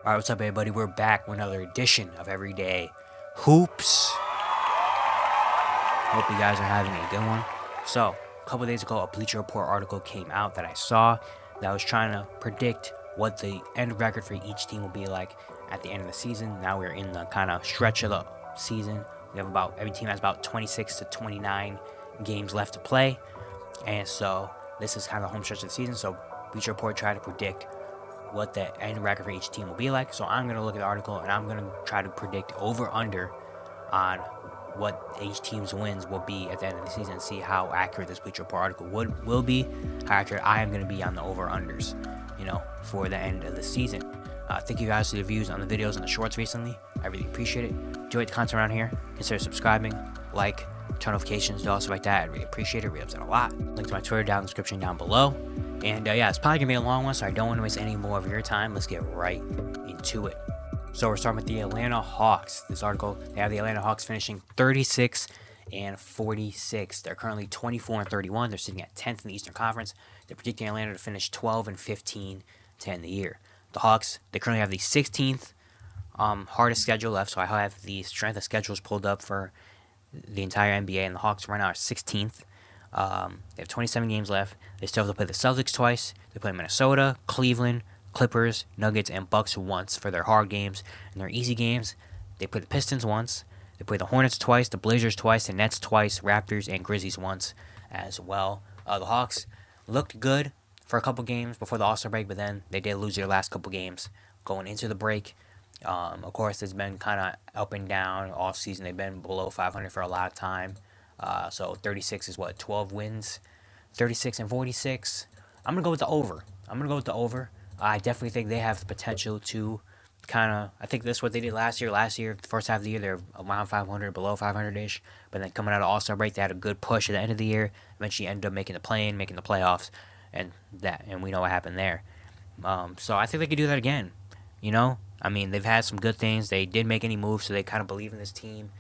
Alright, what's up everybody? We're back with another edition of Everyday Hoops. Hope you guys are having a good one. So, a couple days ago, a Bleacher Report article came out that I saw that was trying to predict what the end record for each team will be like at the end of the season. Now we're in the kind of stretch of the season. We have every team has about 26 to 29 games left to play. And so, this is kind of the home stretch of the season. So, Bleacher Report tried to predict what the end record for each team will be like. So I'm going to look at the article and I'm going to try to predict over-under on what each team's wins will be at the end of the season and see how accurate this Bleacher Report article will be, how accurate I am going to be on the over-unders, for the end of the season. Thank you guys for the views on the videos and the shorts recently. I really appreciate it. Enjoy the content around here. Consider subscribing, like, turn notifications, do all stuff like that. I really appreciate it. Really helps out a lot. Link to my Twitter down in the description down below. And it's probably going to be a long one, so I don't want to waste any more of your time. Let's get right into it. So we're starting with the Atlanta Hawks. This article, they have the Atlanta Hawks finishing 36 and 46. They're currently 24 and 31. They're sitting at 10th in the Eastern Conference. They're predicting Atlanta to finish 12 and 15 to end the year. The Hawks, they currently have the 16th hardest schedule left, so I have the strength of schedules pulled up for the entire NBA, and the Hawks right now are 16th. They have 27 games left. They still have to play the Celtics twice. They play Minnesota, Cleveland, Clippers, Nuggets, and Bucks once for their hard games. And their easy games, they play the Pistons once. They play the Hornets twice, the Blazers twice, the Nets twice, Raptors, and Grizzlies once as well. The Hawks looked good for a couple games before the All-Star break, but then they did lose their last couple games going into the break. Of course, it's been kind of up and down all season. They've been below 500 for a lot of time. So 36 is 12 wins, 36 and 46. I'm going to go with the over. I definitely think they have the potential to I think this is what they did last year. Last year, the first half of the year, they're around 500, below 500-ish. But then coming out of All-Star break, they had a good push at the end of the year. Eventually ended up making the play-in, making the playoffs, and we know what happened there. So I think they could do that again. I mean, they've had some good things. They did make any moves, so they kind of believe in this team.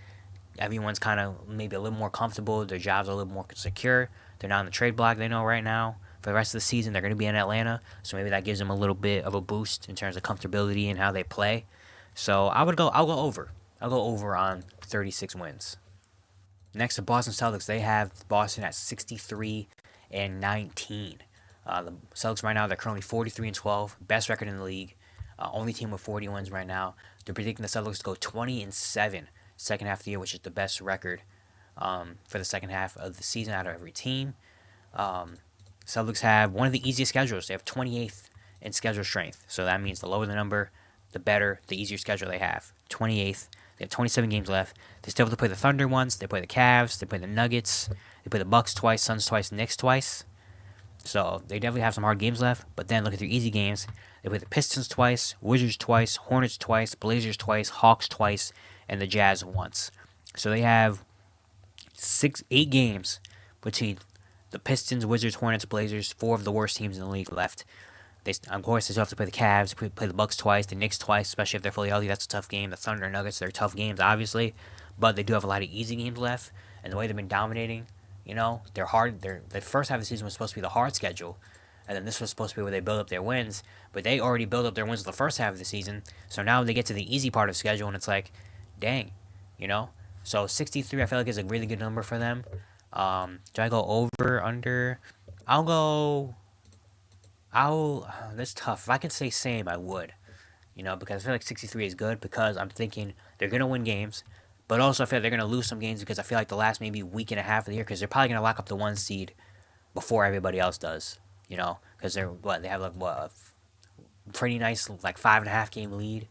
Everyone's kind of maybe a little more comfortable. Their jobs are a little more secure. They're not on the trade block, they know right now. For the rest of the season, they're going to be in Atlanta, so maybe that gives them a little bit of a boost in terms of comfortability and how they play. So I'll go over. I'll go over on 36 wins. Next, the Boston Celtics. They have Boston at 63 and 19. The Celtics right now, they're currently 43 and 12, best record in the league. Only team with 40 wins right now. They're predicting the Celtics to go 20 and 7 second half of the year, which is the best record for the second half of the season out of every team. Celtics have one of the easiest schedules. They have 28th in schedule strength. So that means the lower the number, the better, the easier schedule they have. 28th. They have 27 games left. They still have to play the Thunder once. They play the Cavs. They play the Nuggets. They play the Bucks twice, Suns twice, Knicks twice. So they definitely have some hard games left. But then look at their easy games. They play the Pistons twice, Wizards twice, Hornets twice, Blazers twice, Hawks twice, and the Jazz once. So they have 8 games between the Pistons, Wizards, Hornets, Blazers, 4 of the worst teams in the league left. Of course, they still have to play the Cavs, play the Bucks twice, the Knicks twice, especially if they're fully healthy. That's a tough game. The Thunder and Nuggets, they're tough games, obviously. But they do have a lot of easy games left. And the way they've been dominating, they're hard. The first half of the season was supposed to be the hard schedule. And then this was supposed to be where they build up their wins. But they already built up their wins in the first half of the season. So now they get to the easy part of the schedule, and it's like, dang, So 63, I feel like, is a really good number for them. Do I go over, under? That's tough. If I could say same, I would. Because I feel like 63 is good because I'm thinking they're going to win games. But also I feel like they're going to lose some games because I feel like the last maybe week and a half of the year, because they're probably going to lock up the 1 seed before everybody else does. Because they have a pretty nice 5.5 game lead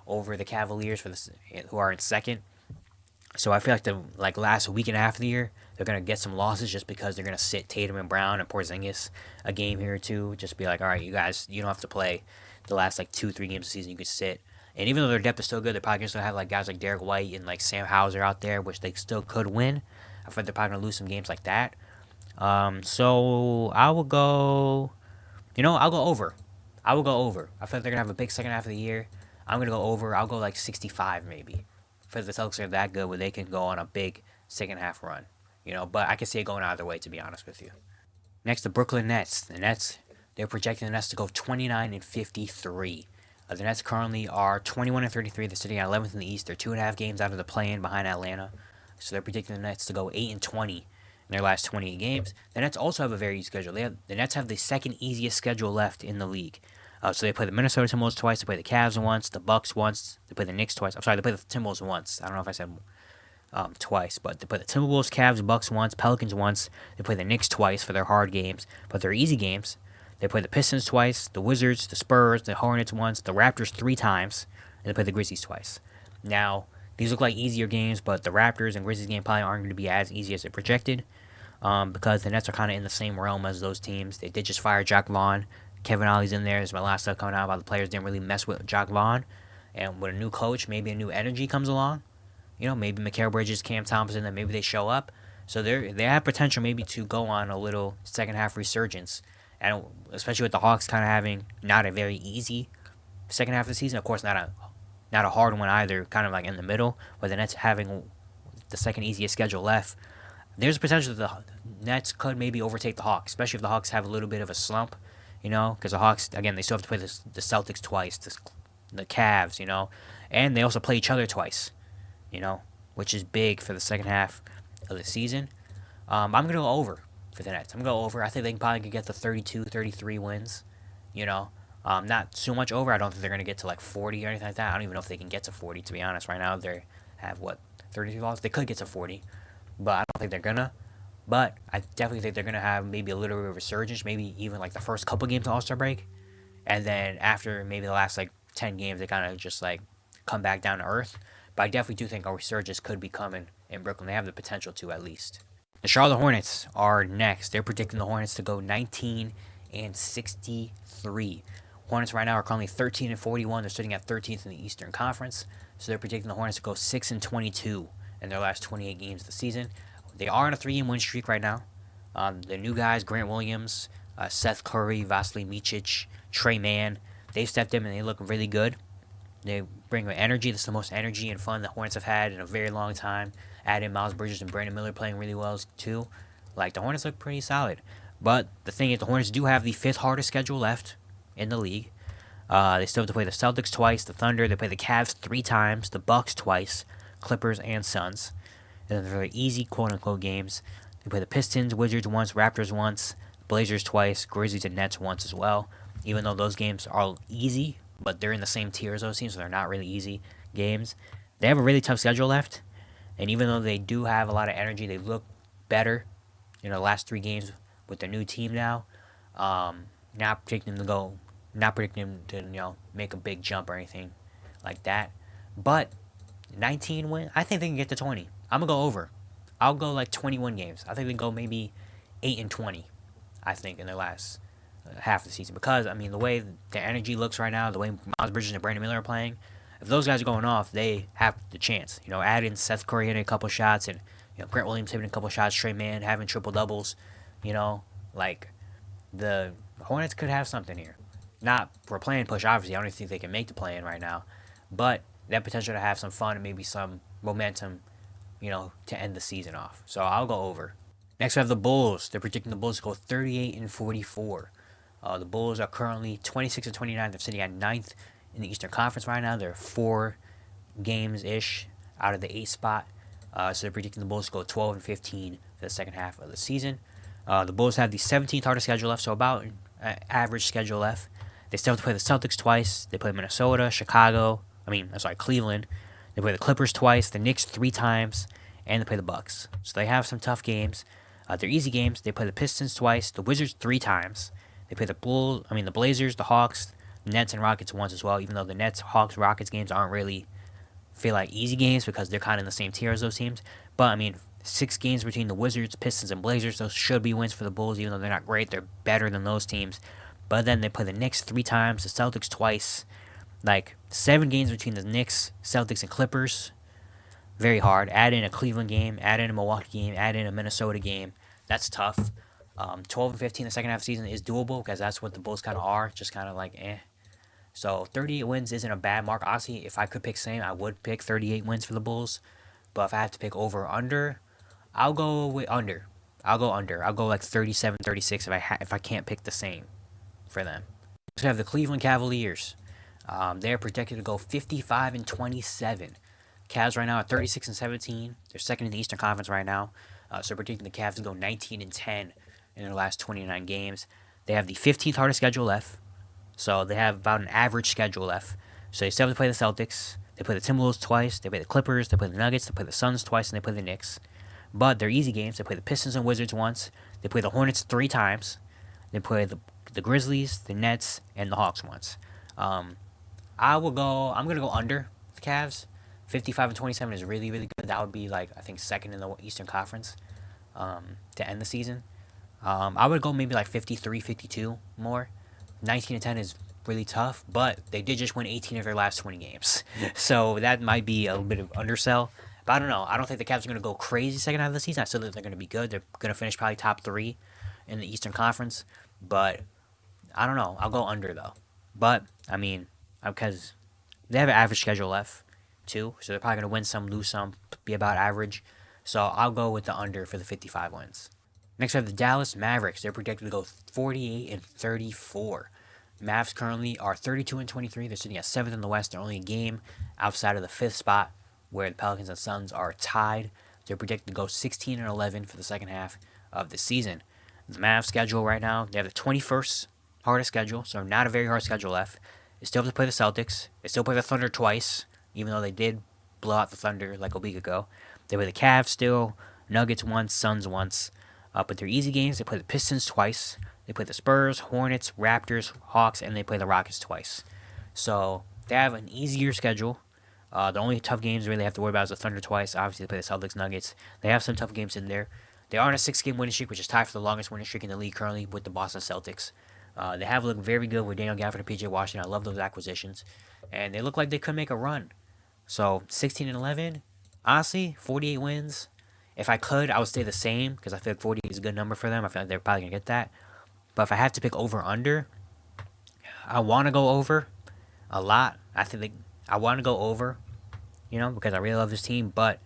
over the Cavaliers who are in second. So I feel like the last week and a half of the year, they're going to get some losses just because they're going to sit Tatum and Brown and Porzingis a game here or two. Just be like, all right, you guys, you don't have to play the last 2-3 games of the season. You could sit. And even though their depth is still good, they're probably going to have guys like Derek White and Sam Hauser out there, which they still could win. I feel like they're probably going to lose some games like that. So I will go, I'll go over. I will go over. I feel like they're going to have a big second half of the year. I'm going to go over. I'll go 65 maybe. For the Celtics are that good where they can go on a big second half run. But I can see it going either way, to be honest with you. Next, the Brooklyn Nets. The Nets, they're projecting the Nets to go 29 and 53. The Nets currently are 21-33. They're sitting at 11th in the East. They're 2.5 games out of the play-in behind Atlanta. So they're predicting the Nets to go 8-20 in their last 28 games. The Nets also have a very easy schedule. The Nets have the second easiest schedule left in the league. So they play the Minnesota Timberwolves twice. They play the Cavs once. The Bucks once. They play the Knicks twice. I'm sorry, they play the Timberwolves once. I don't know if I said twice, but they play the Timberwolves, Cavs, Bucks once, Pelicans once. They play the Knicks twice for their hard games, but they're easy games. They play the Pistons twice, the Wizards, the Spurs, the Hornets once, the Raptors 3 times, and they play the Grizzlies twice. Now, these look like easier games, but the Raptors and Grizzlies game probably aren't going to be as easy as they projected, because the Nets are kind of in the same realm as those teams. They did just fire Jack Vaughn. Kevin Ollie's in there. There's my last stuff coming out about the players didn't really mess with Jack Vaughn. And with a new coach, maybe a new energy comes along. Maybe Mikal Bridges, Cam Thompson, then maybe they show up. So they have potential maybe to go on a little second half resurgence. And especially with the Hawks kind of having not a very easy second half of the season. Of course, not a hard one either, kind of like in the middle. But the Nets having the second easiest schedule left, there's a potential that the Nets could maybe overtake the Hawks, especially if the Hawks have a little bit of a slump, because the Hawks, again, they still have to play the Celtics twice, the Cavs, and they also play each other twice, which is big for the second half of the season. I'm going to go over for the Nets. I'm going to go over. I think they can probably get the 32, 33 wins, not too much over. I don't think they're going to get to like 40 or anything like that. I don't even know if they can get to 40, to be honest. Right now, they have, 33 losses? They could get to 40, but I don't think they're going to. But I definitely think they're going to have maybe a little bit of a resurgence, maybe even like the first couple games of All-Star break. And then after maybe the last 10 games, they kind of just come back down to earth. But I definitely do think a resurgence could be coming in Brooklyn. They have the potential to, at least. The Charlotte Hornets are next. They're predicting the Hornets to go 19-63. Hornets right now are currently 13-41. They're sitting at 13th in the Eastern Conference. So they're predicting the Hornets to go 6-22 in their last 28 games of the season. They are on a 3-game win streak right now. The new guys, Grant Williams, Seth Curry, Vasily Micic, Trey Mann, they've stepped in and they look really good. They bring energy. This is the most energy and fun the Hornets have had in a very long time. Add in Miles Bridges and Brandon Miller playing really well too. The Hornets look pretty solid. But the thing is, the Hornets do have the 5th hardest schedule left in the league. They still have to play the Celtics twice, the Thunder. They play the Cavs 3 times, the Bucks twice, Clippers and Suns. And then they're easy quote-unquote games. They play the Pistons, Wizards once, Raptors once, Blazers twice, Grizzlies and Nets once as well. Even though those games are all easy, but they're in the same tier as those teams, so they're not really easy games. They have a really tough schedule left. And even though they do have a lot of energy, they look better in the last 3 games with their new team now. Not predicting them to make a big jump or anything like that. But 19 win, I think they can get to 20. I'm gonna go over. I'll go 21 games. I think they go maybe 8-20. I think in their last half of the season, because the way the energy looks right now, the way Miles Bridges and Brandon Miller are playing, if those guys are going off, they have the chance. Add in Seth Curry hitting a couple shots, and Grant Williams hitting a couple shots, Trey Mann having triple doubles. The Hornets could have something here. Not for a play-in push, obviously. I don't think they can make the play-in right now, but that potential to have some fun and maybe some momentum, to end the season off. So I'll go over. Next, we have the Bulls. They're predicting the Bulls to go 38-44. The Bulls are currently 26-29. They're sitting at 9th in the Eastern Conference right now. They're 4 games-ish out of the 8th spot. So they're predicting the Bulls to go 12-15 for the second half of the season. The Bulls have the 17th hardest schedule left, so about an average schedule left. They still have to play the Celtics twice. They play Minnesota, Cleveland. They play the Clippers twice, the Knicks 3 times, and they play the Bucks. So they have some tough games. They're easy games. They play the Pistons twice, the Wizards 3 times. They play the Blazers, the Hawks, Nets, and Rockets once as well, even though the Nets, Hawks, Rockets games aren't really feel like easy games because they're kind of in the same tier as those teams. But, 6 games between the Wizards, Pistons, and Blazers, those should be wins for the Bulls, even though they're not great. They're better than those teams. But then they play the Knicks 3 times, the Celtics twice. 7 games between the Knicks, Celtics, and Clippers. Very hard. Add in a Cleveland game, add in a Milwaukee game, add in a Minnesota game. That's tough. 12-15 the second half of the season is doable because that's what the Bulls kind of are. Just kind of So 38 wins isn't a bad mark. Honestly, if I could pick same, I would pick 38 wins for the Bulls. But if I have to pick over or under, I'll go with under. I'll go under. I'll go 37, 36 if I can't pick the same for them. So we have the Cleveland Cavaliers. They're projected to go 55-27. Cavs right now are 36-17. They're second in the Eastern Conference right now. So predicting the Cavs to go 19-10 in their last 29 games. They have the 15th hardest schedule left. So they have about an average schedule left. So they still have to play the Celtics. They play the Timberwolves twice. They play the Clippers. They play the Nuggets. They play the Suns twice. And they play the Knicks. But they're easy games. They play the Pistons and Wizards once. They play the Hornets 3 times. They play the Grizzlies, the Nets, and the Hawks once. I'm going to go under the Cavs. 55-27 is really, really good. That would be, like, I think, second in the Eastern Conference to end the season. I would go maybe like 53-52 more. 19-10 is really tough, but they did just win 18 of their last 20 games. So that might be a little bit of undersell. But I don't know. I don't think the Cavs are going to go crazy second half of the season. I still think they're going to be good. They're going to finish probably top 3 in the Eastern Conference. But I don't know. I'll go under, though. But, I mean, because they have an average schedule left, too. So they're probably going to win some, lose some, be about average. So I'll go with the under for the 55 wins. Next, we have the Dallas Mavericks. They're projected to go 48-34. Mavs currently are 32-23. They're sitting at 7th in the West. They're only a game outside of the 5th spot, where the Pelicans and Suns are tied. They're projected to go 16-11 for the second half of the season. The Mavs schedule right now, they have the 21st hardest schedule, so not a very hard schedule left. They still have to play the Celtics. They still play the Thunder twice, even though they did blow out the Thunder like a week ago. They play the Cavs still, Nuggets once, Suns once. But they're easy games. They play the Pistons twice. They play the Spurs, Hornets, Raptors, Hawks, and they play the Rockets twice. So they have an easier schedule. The only tough games they really have to worry about is the Thunder twice. Obviously, they play the Celtics, Nuggets. They have some tough games in there. They are on a 6-game winning streak, which is tied for the longest winning streak in the league currently with the Boston Celtics. They have looked very good with Daniel Gafford and PJ Washington. I love those acquisitions. And they look like they could make a run. So 16-11, honestly, 48 wins. If I could, I would stay the same because I feel like 40 is a good number for them. I feel like they're probably going to get that. But if I have to pick over under, I want to go over a lot. I want to go over, because I really love this team. But,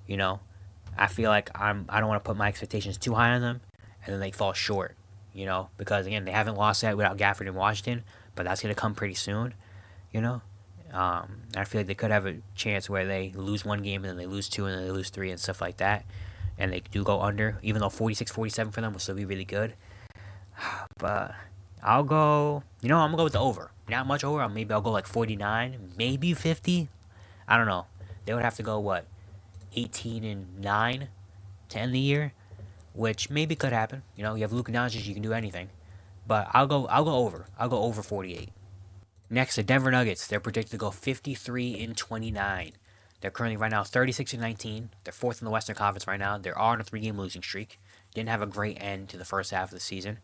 I feel like I don't want to put my expectations too high on them and then they fall short, because, again, they haven't lost yet without Gafford and Washington. But that's going to come pretty soon, I feel like they could have a chance where they lose one game and then they lose 2 and then they lose 3 and stuff like that. And they do go under, even though 46-47 for them will still be really good. But I'll go, I'm going to go with the over. Not much over. Maybe I'll go like 49, maybe 50. I don't know. They would have to go, 18-9 to end the year, which maybe could happen. You have Luka Doncic, you can do anything. But I'll go over. I'll go over 48. Next, the Denver Nuggets. They're predicted to go 53-29. They're currently right now 36-19. They're 4th in the Western Conference right now. They're on a 3-game losing streak. Didn't have a great end to the first half of the season.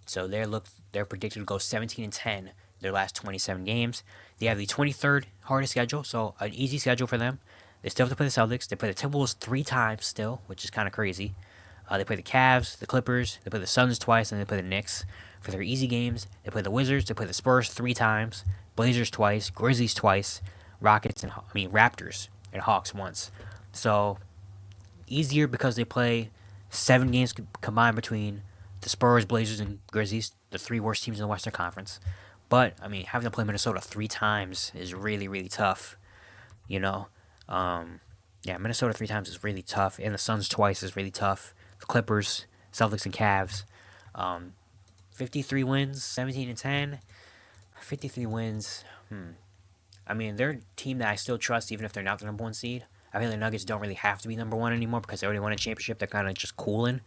So they're predicted to go 17-10 their last 27 games. They have the 23rd hardest schedule, so an easy schedule for them. They still have to play the Celtics. They play the Timberwolves 3 times still, which is kind of crazy. They play the Cavs, the Clippers, they play the Suns twice, and they play the Knicks. For their easy games, they play the Wizards, they play the Spurs 3 times, Blazers twice, Grizzlies twice, Raptors and Hawks once. So, easier because they play 7 games combined between the Spurs, Blazers, and Grizzlies, the 3 worst teams in the Western Conference. But, having to play Minnesota 3 times is really, really tough, Minnesota 3 times is really tough, and the Suns twice is really tough. The Clippers, Celtics, and Cavs. 53 wins, 17-10. 53 wins. They're a team that I still trust even if they're not the number 1 seed. I feel the Nuggets don't really have to be number 1 anymore because they already won a championship. They're kind of just cooling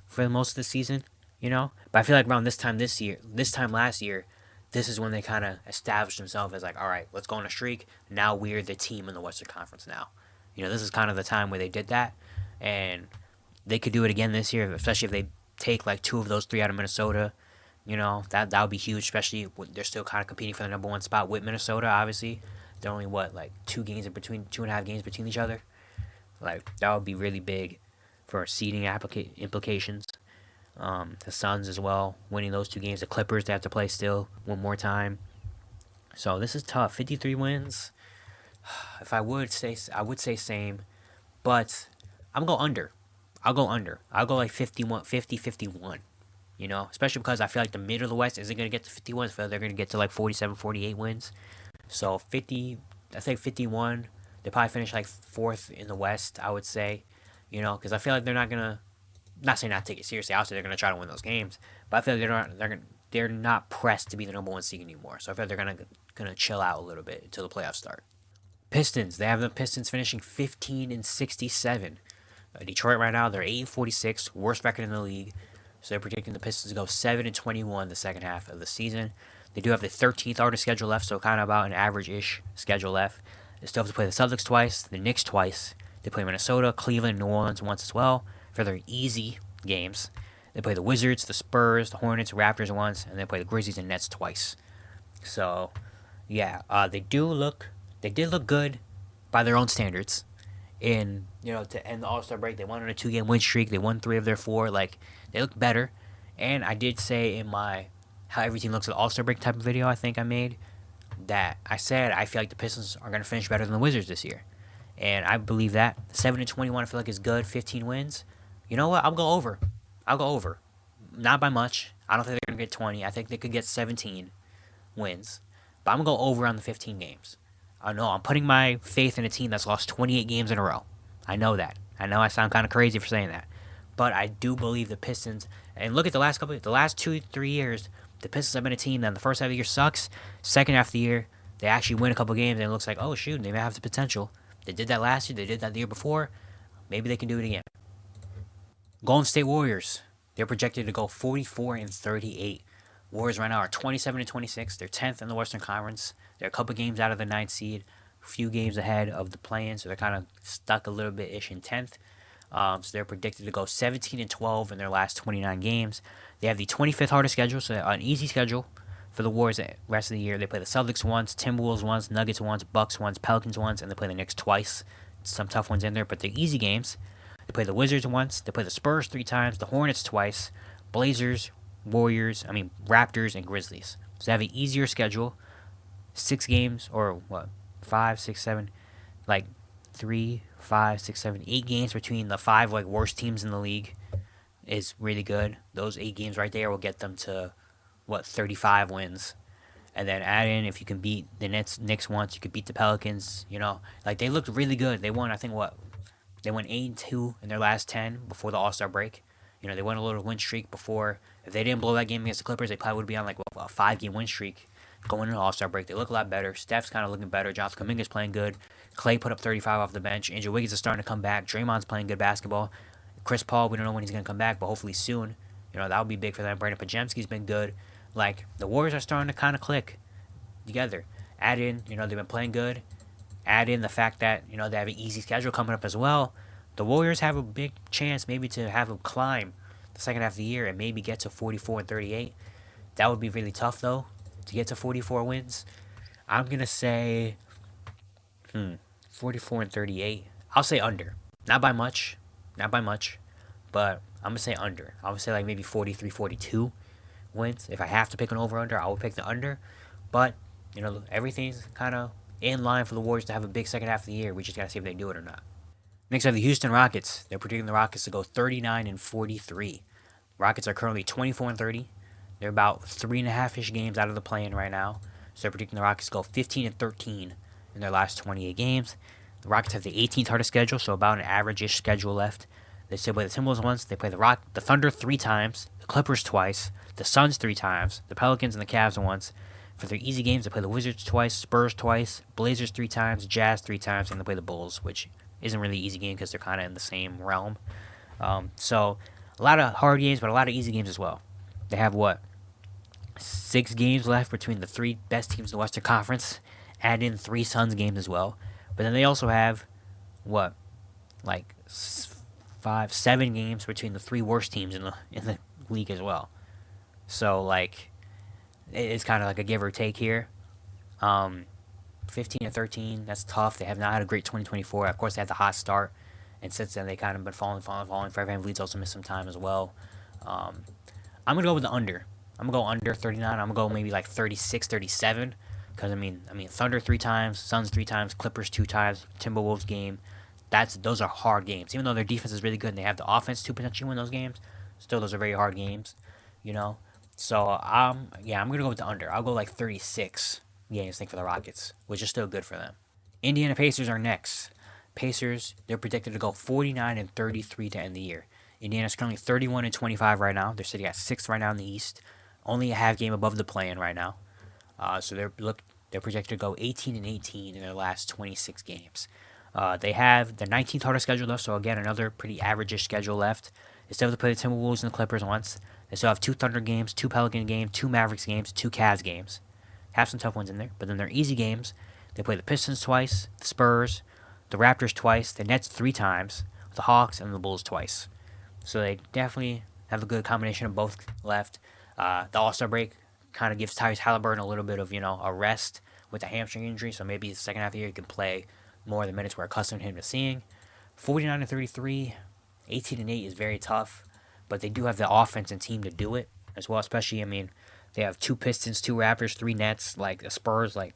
for most of the season, But I feel like around this time last year, this is when they kind of established themselves as like, all right, let's go on a streak. Now we're the team in the Western Conference now. This is kind of the time where they did that. And they could do it again this year, especially if they take like 2 of those 3 out of Minnesota. That would be huge, especially when they're still kind of competing for the number 1 spot with Minnesota, obviously. They're only, 2 games in between, 2.5 games between each other. That would be really big for seeding implications. The Suns as well, winning those 2 games. The Clippers, they have to play still one more time. So this is tough. 53 wins. If I would say same, but I'm going to go under. I'll go under. I'll go like 50-51. especially because I feel like the mid of the West isn't going to get to 50 wins. I feel like they're going to get to like 47, 48 wins. So 50, I think 51, they probably finish like fourth in the West, I would say, because I feel like they're not going to, not saying not take it seriously, obviously they're going to try to win those games, but I feel like they're not pressed to be the number one seed anymore. So I feel like they're gonna chill out a little bit until the playoffs start. Pistons, they have the Pistons finishing 15-67. Detroit right now, they're 8-46, worst record in the league. So they're predicting the Pistons to go 7-21 the second half of the season. They do have the 13th hardest schedule left, so kind of about an average-ish schedule left. They still have to play the Celtics twice, the Knicks twice. They play Minnesota, Cleveland, New Orleans once as well for their easy games. They play the Wizards, the Spurs, the Hornets, Raptors once, and they play the Grizzlies and Nets twice. So, yeah, they did look good by their own standards. To end the All-Star break, they won on a 2-game win streak. They won 3 of their 4. Like, they look better. And I did say in my how everything looks at the All-Star break type of video I think I made that I said I feel like the Pistons are going to finish better than the Wizards this year. And I believe that. 7-21 I feel like is good. 15 wins. You know what? I'll go over. Not by much. I don't think they're going to get 20. I think they could get 17 wins. But I'm going to go over on the 15 games. I know I'm putting my faith in a team that's lost 28 games in a row. I know that. I know I sound kind of crazy for saying that. But I do believe the Pistons, and look at the last 2-3 years, the Pistons have been a team that in the first half of the year sucks. Second half of the year, they actually win a couple games and it looks like, oh shoot, they may have the potential. They did that last year. They did that the year before. Maybe they can do it again. Golden State Warriors. They're projected to go 44-38. Warriors right now are 27-26. They're 10th in the Western Conference. They're a couple games out of the 9th seed, a few games ahead of the play-in, so they're kind of stuck a little bit-ish in 10th. So they're predicted to go 17-12 in their last 29 games. They have the 25th hardest schedule, so an easy schedule for the Warriors the rest of the year. They play the Celtics once, Timberwolves once, Nuggets once, Bucks once, Pelicans once, and they play the Knicks twice. Some tough ones in there, but they're easy games. They play the Wizards once. They play the Spurs 3 times, the Hornets twice, Blazers, Raptors, and Grizzlies. So they have an easier schedule. 6 games, or what, 5, 6, 7, like 3, 5, 6, 7, 8 games between the 5 like worst teams in the league is really good. Those 8 games right there will get them to 35 wins. And then add in, if you can beat the Knicks once, you could beat the Pelicans. Like they looked really good. They won, I think, they went 8-2 in their last 10 before the All-Star break. They went a little win streak before. If they didn't blow that game against the Clippers, they probably would be on like a 5-game win streak going into the All-Star break. They look a lot better. Steph's kind of looking better. Jonathan Kuminga's playing good. Clay put up 35 off the bench. Andrew Wiggins is starting to come back. Draymond's playing good basketball. Chris Paul, we don't know when he's going to come back, but hopefully soon. That would be big for them. Brandon Pajemski's been good. Like, the Warriors are starting to kind of click together. Add in, they've been playing good. Add in the fact that, they have an easy schedule coming up as well. The Warriors have a big chance maybe to have a climb the second half of the year and maybe get to 44-38. That would be really tough, though, to get to 44 wins. I'm going to say 44-38. I'll say under. Not by much, but I'm going to say under. I would say like maybe 43-42 wins. If I have to pick an over-under, I would pick the under. But, everything's kind of in line for the Warriors to have a big second half of the year. We just got to see if they do it or not. Next, I have the Houston Rockets. They're predicting the Rockets to go 39-43. Rockets are currently 24-30. They're about 3.5-ish games out of the play-in right now. So they're predicting the Rockets to go 15-13 in their last 28 games. The Rockets have the 18th hardest schedule, so about an average-ish schedule left. They still play the Timberwolves once. They play the Thunder 3 times, the Clippers twice, the Suns 3 times, the Pelicans and the Cavs once. For their easy games, they play the Wizards twice, Spurs twice, Blazers 3 times, Jazz 3 times, and they play the Bulls, which isn't really an easy game because they're kind of in the same realm. So a lot of hard games, but a lot of easy games as well. They have 6 games left between the 3 best teams in the Western Conference. Add in 3 Suns games as well. But then they also have 7 games between the 3 worst teams in the league as well. So it's kind of like a give or take here. 15-13, that's tough. They have not had a great 2024. Of course, they had the hot start, and since then they kind of been falling. Fred VanVleet's also missed some time as well. I'm gonna go with the under. I'm gonna go under 39. I'm gonna go maybe 36, 37. Because I mean, Thunder 3 times, Suns 3 times, Clippers 2 times, Timberwolves game. Those are hard games. Even though their defense is really good and they have the offense to potentially win those games, still those are very hard games. you know. So yeah, I'm gonna go with the under. I'll go like 36 games, I think, for the Rockets, which is still good for them. Indiana Pacers are next. Pacers, they're predicted to go 49-33 to end the year. Indiana's currently 31-25 right now. They're sitting at sixth right now in the East, only a half game above the play-in right now. So they're projected to go 18-18 in their last 26 games. They have the 19th hardest schedule left, so again another pretty average-ish schedule left. They still have to play the Timberwolves and the Clippers once. They still have two Thunder games, two Pelican games, two Mavericks games, two Cavs games. Have some tough ones in there, but then their easy games. They play the Pistons twice, the Spurs, the Raptors twice, the Nets three times, the Hawks, and the Bulls twice. So they definitely have a good combination of both left. The All-Star break kind of gives Tyrese Halliburton a little bit of, a rest with a hamstring injury, so maybe the second half of the year he can play more of the minutes we're accustomed to him to seeing. 49-33, 18-8 is very tough, but they do have the offense and team to do it as well, especially, they have two Pistons, two Raptors, three Nets, like the Spurs, like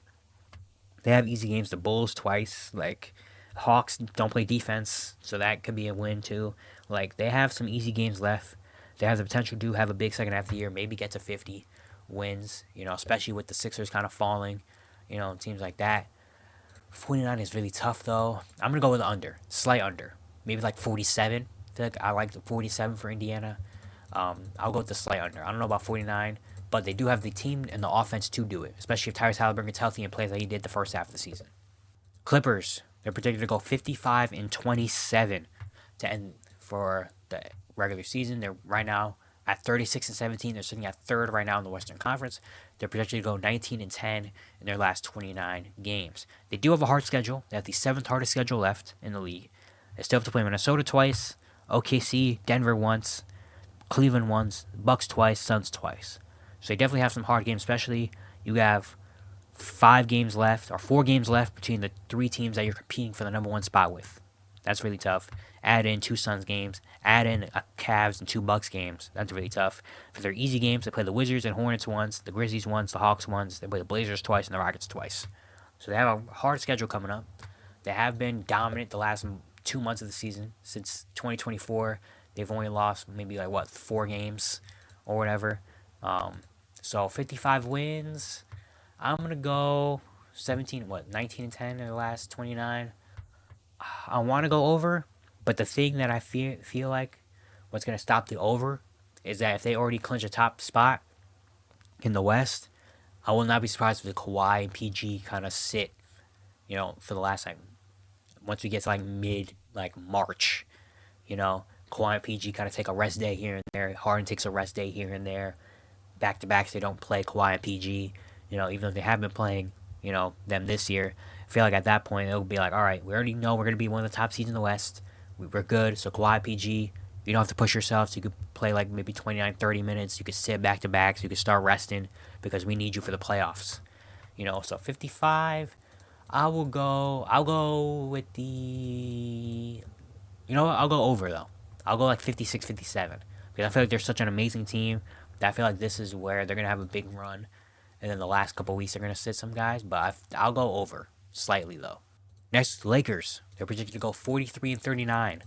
they have easy games. The Bulls twice, like Hawks don't play defense, so that could be a win too. Like they have some easy games left. They have the potential to have a big second half of the year, maybe get to 50 wins. Especially with the Sixers kind of falling, teams like that. 49 is really tough though. I'm gonna go with the under, slight under, maybe like 47. I like the 47 for Indiana. I'll go with the slight under. I don't know about 49, but they do have the team and the offense to do it, especially if Tyrese Halliburton gets healthy and plays like he did the first half of the season. Clippers, they're predicted to go 55-27 to end for the regular season. They're right now at 36-17. They're sitting at third right now in the Western Conference. They're projected to go 19-10 in their last 29 games. They do have a hard schedule. They have the seventh hardest schedule left in the league. They still have to play Minnesota twice, OKC, Denver once, Cleveland once, Bucks twice, Suns twice. So they definitely have some hard games, especially you have 4 games left between the three teams that you're competing for the number one spot with. That's really tough. Add in 2 Suns games, add in a Cavs and 2 Bucks games. That's really tough. For their easy games, they play the Wizards and Hornets once, the Grizzlies once, the Hawks once. They play the Blazers twice and the Rockets twice. So they have a hard schedule coming up. They have been dominant the last 2 months of the season. Since 2024, they've only lost maybe 4 games or whatever. So 55 wins. I'm gonna go 19-10 in the last 29. I want to go over, but the thing that I feel like what's gonna stop the over is that if they already clinch a top spot in the West, I will not be surprised if the Kawhi and PG kind of sit, for the last once we get to mid March, Kawhi and PG kind of take a rest day here and there. Harden takes a rest day here and there. Back to backs, they don't play Kawhi and PG. Even though they have been playing, them this year. I feel like at that point it'll be like, all right, we already know we're gonna be one of the top seeds in the West. We're good. So Kawhi, PG, you don't have to push yourself. So you could play maybe 29, 30 minutes. You could sit back to backs. You could start resting because we need you for the playoffs. So 55. I'll go with the. I'll go over though. I'll go 56, 57 because I feel like they're such an amazing team that I feel like this is where they're gonna have a big run. And then the last couple weeks, they're going to sit some guys. But I'll go over slightly, though. Next, Lakers. They're projected to go 43-39.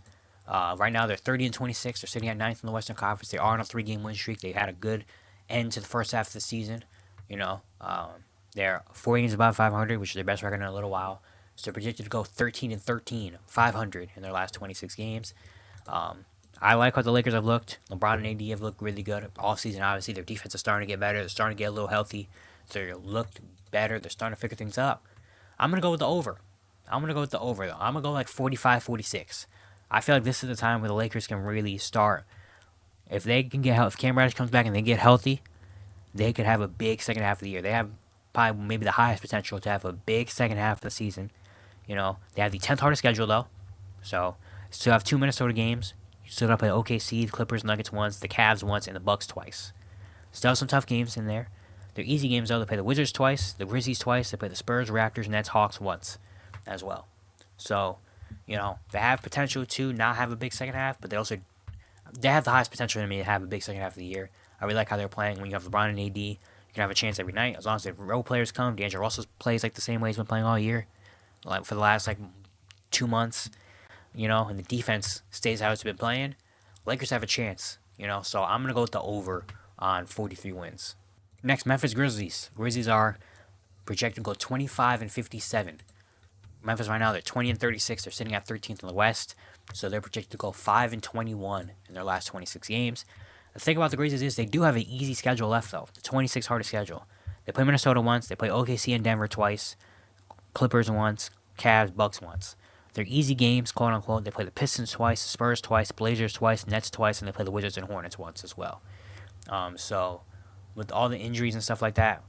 Right now, they're 30-26. They're sitting at ninth in the Western Conference. They are on a 3-game win streak. They had a good end to the first half of the season. They're 4 games above 500, which is their best record in a little while. So they're projected to go 13-13, 500 in their last 26 games. I like how the Lakers have looked. LeBron and AD have looked really good all season. Obviously, their defense is starting to get better. They're starting to get a little healthy. They looked better. They're starting to figure things out. I'm going to go with the over. Though. I'm going to go 45-46. I feel like this is the time where the Lakers can really start. If they can get healthy, if Cam Reddish comes back and they get healthy, they could have a big second half of the year. They have probably maybe the highest potential to have a big second half of the season. They have the 10th hardest schedule, though. So, still have 2 Minnesota games. You still got to play OKC, the Clippers, Nuggets once, the Cavs once, and the Bucks twice. Still have some tough games in there. They're easy games, though. They play the Wizards twice, the Grizzlies twice. They play the Spurs, Raptors, Nets, Hawks once as well. So, they have potential to not have a big second half, but they have the highest potential in me to have a big second half of the year. I really like how they're playing. When you have LeBron and AD, you can have a chance every night. As long as the role players come, D'Angelo Russell plays the same way he's been playing all year, for the last 2 months. And the defense stays how it's been playing. Lakers have a chance. So I'm gonna go with the over on 43 wins. Next, Memphis Grizzlies. Grizzlies are projected to go 25-57. Memphis right now, they're 20-36. They're sitting at 13th in the West, so they're projected to go 5-21 in their last 26 games. The thing about the Grizzlies is they do have an easy schedule left, though. The 26th hardest schedule. They play Minnesota once. They play OKC and Denver twice. Clippers once. Cavs, Bucks once. They're easy games, quote unquote. They play the Pistons twice, Spurs twice, Blazers twice, Nets twice, and they play the Wizards and Hornets once as well. So with all the injuries and stuff like that,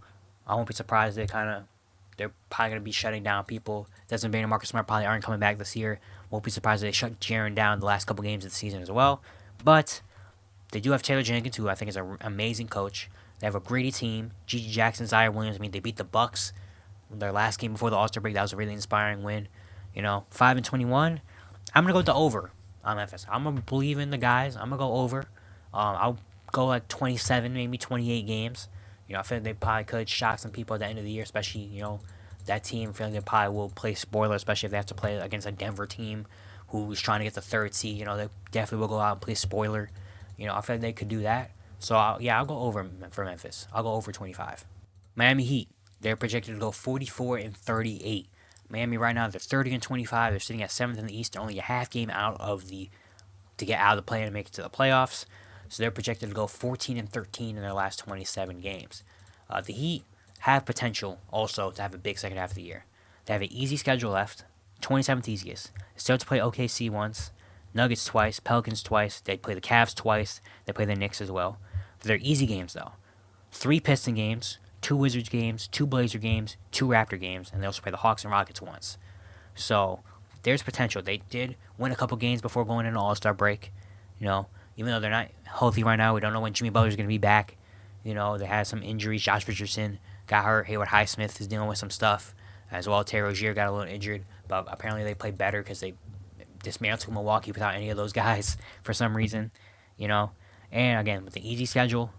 I won't be surprised they're probably going to be shutting down people. Desmond Bane and Marcus Smart probably aren't coming back this year. Won't be surprised if they shut Jaren down the last couple games of the season as well. But they do have Taylor Jenkins, who I think is an amazing coach. They have a gritty team. Gigi Jackson, Zaire Williams. I mean, they beat the Bucks their last game before the All-Star break. That was a really inspiring win. 5-21. I'm going to go with the over on Memphis. I'm going to believe in the guys. I'm going to go over. I'll go like 27, maybe 28 games. I feel like they probably could shock some people at the end of the year, especially, that team. I feel like they probably will play spoiler, especially if they have to play against a Denver team who's trying to get the third seed. They definitely will go out and play spoiler. I feel like they could do that. So, I'll go over for Memphis. I'll go over 25. Miami Heat, they're projected to go 44-38. Miami right now, they're 30-25. They're sitting at 7th in the East. They're only a half game out to get out of the play and make it to the playoffs. So they're projected to go 14-13 in their last 27 games. The Heat have potential also to have a big second half of the year. They have an easy schedule left, 27th easiest. They still have to play OKC once, Nuggets twice, Pelicans twice. They play the Cavs twice. They play the Knicks as well. They're easy games though. 3 Piston games, 2 Wizards games, 2 Blazer games, 2 Raptor games, and they also play the Hawks and Rockets once. So there's potential. They did win a couple games before going into All-Star break. Even though they're not healthy right now, we don't know when Jimmy Butler's going to be back. They had some injuries. Josh Richardson got hurt. Hayward Highsmith is dealing with some stuff as well. Terry Rozier got a little injured, but apparently they played better because they dismantled Milwaukee without any of those guys for some reason. And again, with the easy schedule,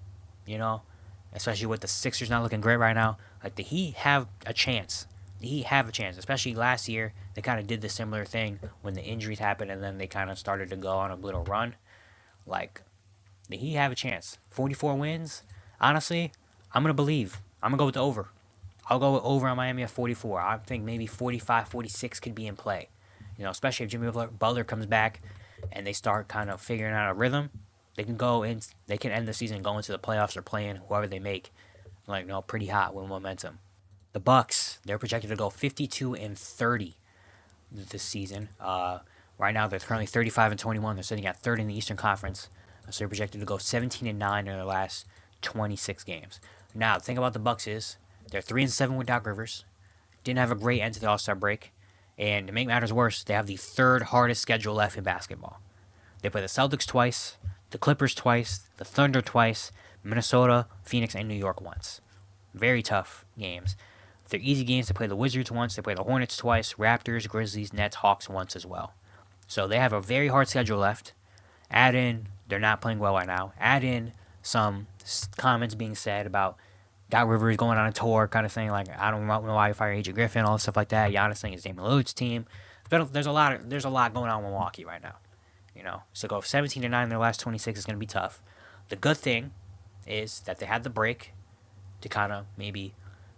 especially with the Sixers not looking great right now, like the Heat have a chance. The Heat have a chance, especially last year. They kind of did the similar thing when the injuries happened, and then they kind of started to go on a little run. Like, the Heat have a chance. 44 wins, honestly, I'm going to believe. I'm going to go with the over. I'll go with over on Miami at 44. I think maybe 45, 46 could be in play. Especially if Jimmy Butler comes back and they start kind of figuring out a rhythm. They can go in. They can end the season going to the playoffs or playing whoever they make, pretty hot with momentum. The Bucks, they're projected to go 52-30 this season. Right now, they're currently 35-21. They're sitting at third in the Eastern Conference, so they're projected to go 17-9 in their last 26 games. Now, the thing about the Bucks is they're 3-7 with Doc Rivers. Didn't have a great end to the All-Star break, and to make matters worse, they have the third hardest schedule left in basketball. They play the Celtics twice, the Clippers twice, the Thunder twice, Minnesota, Phoenix, and New York once. Very tough games. They're easy games. They play the Wizards once. They play the Hornets twice, Raptors, Grizzlies, Nets, Hawks once as well. So they have a very hard schedule left. Add in, they're not playing well right now. Add in some comments being said about Doc Rivers going on a tour, kind of saying, like, I don't know why you fire AJ Griffin, all this stuff like that. Giannis saying it's Damian Lillard's team. But there's a lot going on in Milwaukee right now. So go 17-9 in their last 26 is going to be tough. The good thing is that they had the break to kind of maybe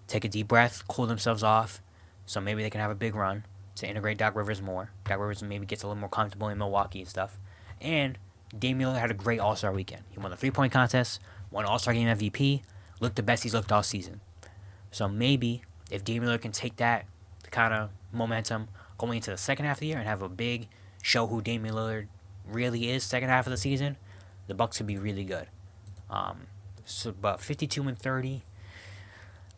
take a deep breath, cool themselves off, so maybe they can have a big run to integrate Doc Rivers more. Doc Rivers maybe gets a little more comfortable in Milwaukee and stuff. And Damian Lillard had a great All-Star weekend. He won the 3-point contest, won All-Star Game MVP, looked the best he's looked all season. So maybe if Damian Lillard can take that kind of momentum going into the second half of the year and have a big show who Damian Lillard really is second half of the season, the Bucks could be really good. But 52-30,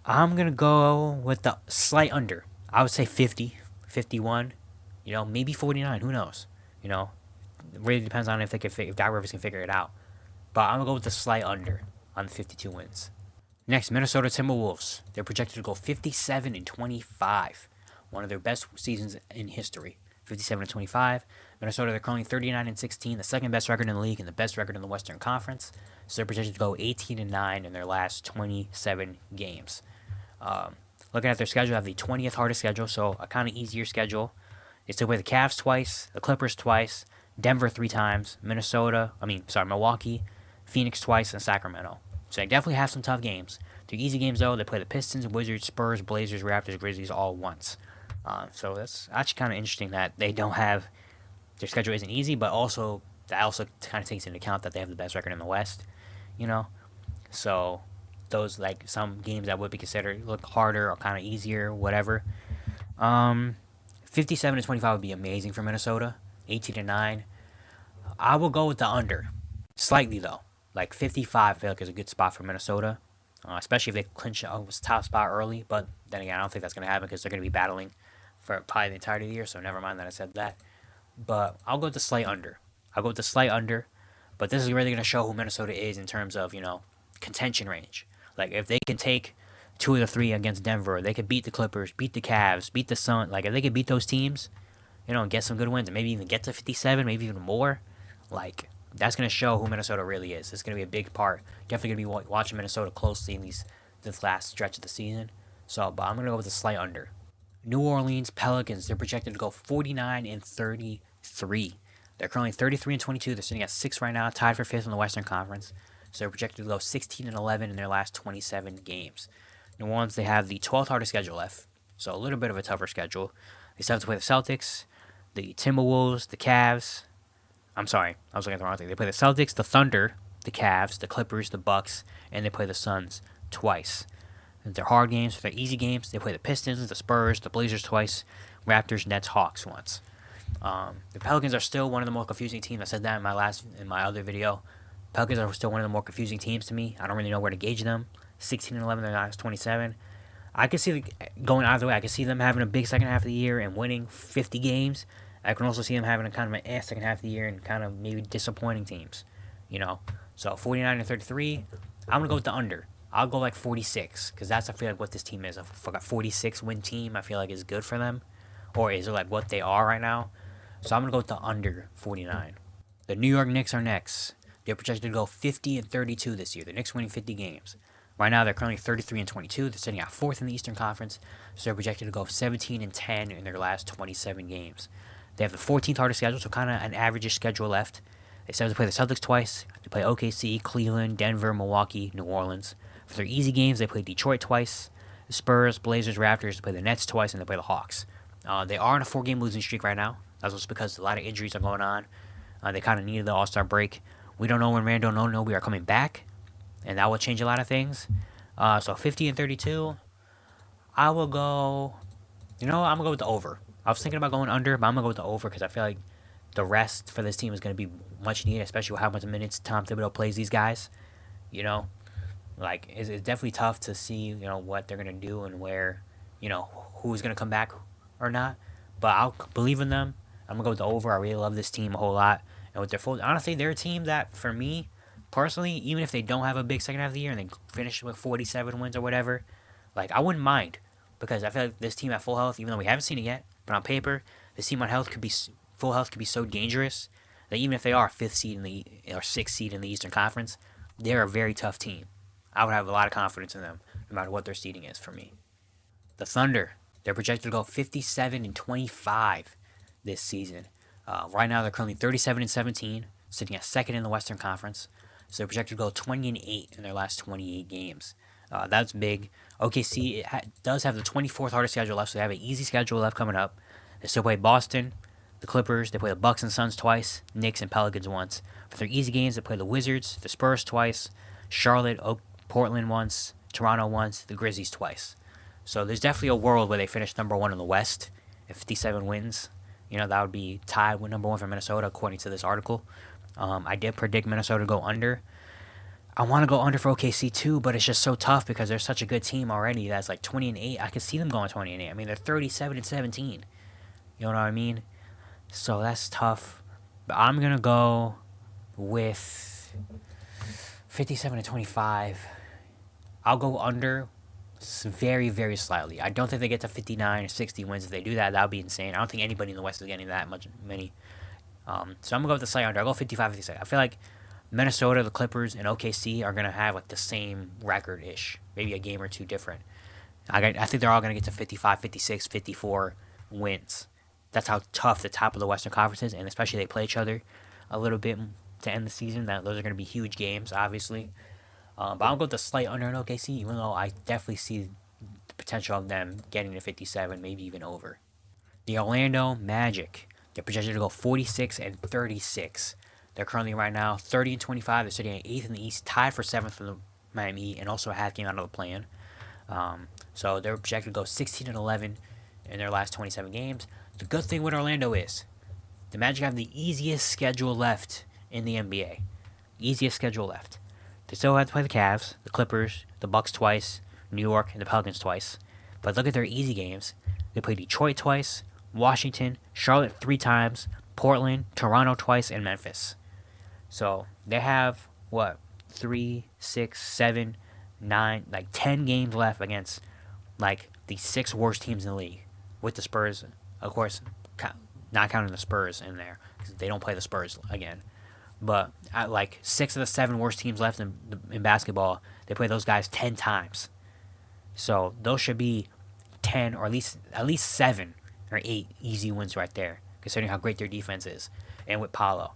I'm going to go with the slight under. I would say 50, 51, maybe 49. Who knows? It really depends on if Doc Rivers can figure it out. But I'm going to go with the slight under on the 52 wins. Next, Minnesota Timberwolves. They're projected to go 57-25. One of their best seasons in history. 57-25. Minnesota, they're currently 39-16, the second best record in the league and the best record in the Western Conference. So they're projected to go 18-9 in their last 27 games. Looking at their schedule, they have the 20th hardest schedule, so a kind of easier schedule. They still play the Cavs twice, the Clippers twice, Denver 3 times, Milwaukee, Phoenix twice, and Sacramento. So they definitely have some tough games. They're easy games though. They play the Pistons, Wizards, Spurs, Blazers, Raptors, Grizzlies all once. So that's actually kind of interesting that they don't have their schedule isn't easy, but also that also kind of takes into account that they have the best record in the West. You know, so those like some games that would be considered look harder or kind of easier, whatever. Um, 57-25 would be amazing for Minnesota. 18-9. I will go with the under, slightly though. Like 55, I feel like is a good spot for Minnesota, especially if they clinch a top spot early. But then again, I don't think that's going to happen because they're going to be battling for probably the entirety of the year. So never mind that I said that. But I'll go with the slight under. I'll go with the slight under. But this is really going to show who Minnesota is in terms of, contention range. Like, if they can take 2 of the 3 against Denver, they could beat the Clippers, beat the Cavs, beat the Suns. Like, if they could beat those teams, and get some good wins, and maybe even get to 57, maybe even more, like, that's going to show who Minnesota really is. It's going to be a big part. Definitely going to be watching Minnesota closely in this last stretch of the season. So, but I'm going to go with a slight under. New Orleans Pelicans, they're projected to go 49-33. They're currently 33-22. They're sitting at 6 right now, tied for 5th in the Western Conference. So they're projected to go 16-11 in their last 27 games. New Orleans, they have the 12th hardest schedule left, so a little bit of a tougher schedule. They still have to play the Celtics, the Timberwolves, the Cavs. I'm sorry, I was looking at the wrong thing. They play the Celtics, the Thunder, the Cavs, the Clippers, the Bucks, and they play the Suns twice. They're hard games. They're easy games. They play the Pistons, the Spurs, the Blazers twice, Raptors, Nets, Hawks once. The Pelicans are still one of the more confusing teams. I said that in my other video. Pelicans are still one of the more confusing teams to me. I don't really know where to gauge them. 16-11, they're not 27. I could see going either way. I could see them having a big second half of the year and winning 50 games. I can also see them having a kind of an ass second half of the year and kind of maybe disappointing teams. So 49-33. I'm gonna go with the under. I'll go like 46 because that's I feel like what this team is. A 46 win team I feel like is good for them, or is it like what they are right now? So I'm gonna go with the under 49. The New York Knicks are next. They're projected to go 50-32 this year. The Knicks winning 50 games. Right now they're currently 33-22. They're sitting at 4th in the Eastern Conference, so they're projected to go 17-10 in their last 27 games. They have the 14th hardest schedule, so kind of an average schedule left. They still have to play the Celtics twice. They play OKC, Cleveland, Denver, Milwaukee, New Orleans. For their easy games, they play Detroit twice, the Spurs, Blazers, Raptors. They play the Nets twice, and they play the Hawks. They are on a 4-game losing streak right now. That's just because a lot of injuries are going on. They kind of needed the All-Star break. We don't know when Randall and Nobi are coming back, and that will change a lot of things. So 50-32, I will go. I'm gonna go with the over. I was thinking about going under, but I'm gonna go with the over because I feel like the rest for this team is gonna be much needed, especially with how much minutes Tom Thibodeau plays these guys. It's definitely tough to see what they're gonna do and where who's gonna come back or not. But I'll believe in them. I'm gonna go with the over. I really love this team a whole lot. And with their honestly, they're a team that, for me, personally, even if they don't have a big second half of the year and they finish with 47 wins or whatever, like, I wouldn't mind. Because I feel like this team at full health, even though we haven't seen it yet, but on paper, this team on full health could be so dangerous that even if they are 5th seed or 6th seed in the Eastern Conference, they're a very tough team. I would have a lot of confidence in them, no matter what their seeding is for me. The Thunder, they're projected to go 57-25 this season. Right now, they're currently 37-17, sitting at 2nd in the Western Conference. So they're projected to go 20-8 in their last 28 games. That's big. OKC does have the 24th hardest schedule left, so they have an easy schedule left coming up. They still play Boston, the Clippers. They play the Bucks and Suns twice, Knicks and Pelicans once. For their easy games, they play the Wizards, the Spurs twice, Charlotte, Portland once, Toronto once, the Grizzlies twice. So there's definitely a world where they finish number 1 in the West at 57 wins. That would be tied with number 1 for Minnesota, according to this article. I did predict Minnesota to go under. I want to go under for OKC too, but it's just so tough because they're such a good team already. That's like 20-8. I could see them going 20-8. I mean, they're 37-17. You know what I mean? So that's tough. But I'm gonna go with 57-25. I'll go under very, very slightly. I don't think they get to 59 or 60 wins. If they do that, that would be insane. I don't think anybody in the West is getting that many. So I'm gonna go with the slight under. I'll go 55-56. I feel like Minnesota, the Clippers, and OKC are going to have like the same record-ish. Maybe a game or two different. I think they're all going to get to 55, 56, 54 wins. That's how tough the top of the Western Conference is, and especially they play each other a little bit to end the season. Those are going to be huge games, obviously. But I'll go with the slight under in OKC, even though I definitely see the potential of them getting to 57, maybe even over. The Orlando Magic. They're projected to go 46 and 36. They're currently right now 30 and 25. They're sitting at 8th in the East, tied for 7th for the Miami Heat, and also a half game out of the play-in. So they're projected to go 16 and 11 in their last 27 games. The good thing with Orlando is the Magic have the easiest schedule left in the NBA. Easiest schedule left. They still have to play the Cavs, the Clippers, the Bucks twice, New York, and the Pelicans twice. But look at their easy games. They play Detroit twice, Washington, Charlotte 3 times, Portland, Toronto twice, and Memphis. So they have, 3, 6, 7, 9, like 10 games left against like the 6 worst teams in the league. With the Spurs, of course, not counting the Spurs in there, because they don't play the Spurs again. But at like 6 of the 7 worst teams left in basketball, they play those guys 10 times. So those should be 10 or at least 7 or 8 easy wins right there, considering how great their defense is, and with Paolo,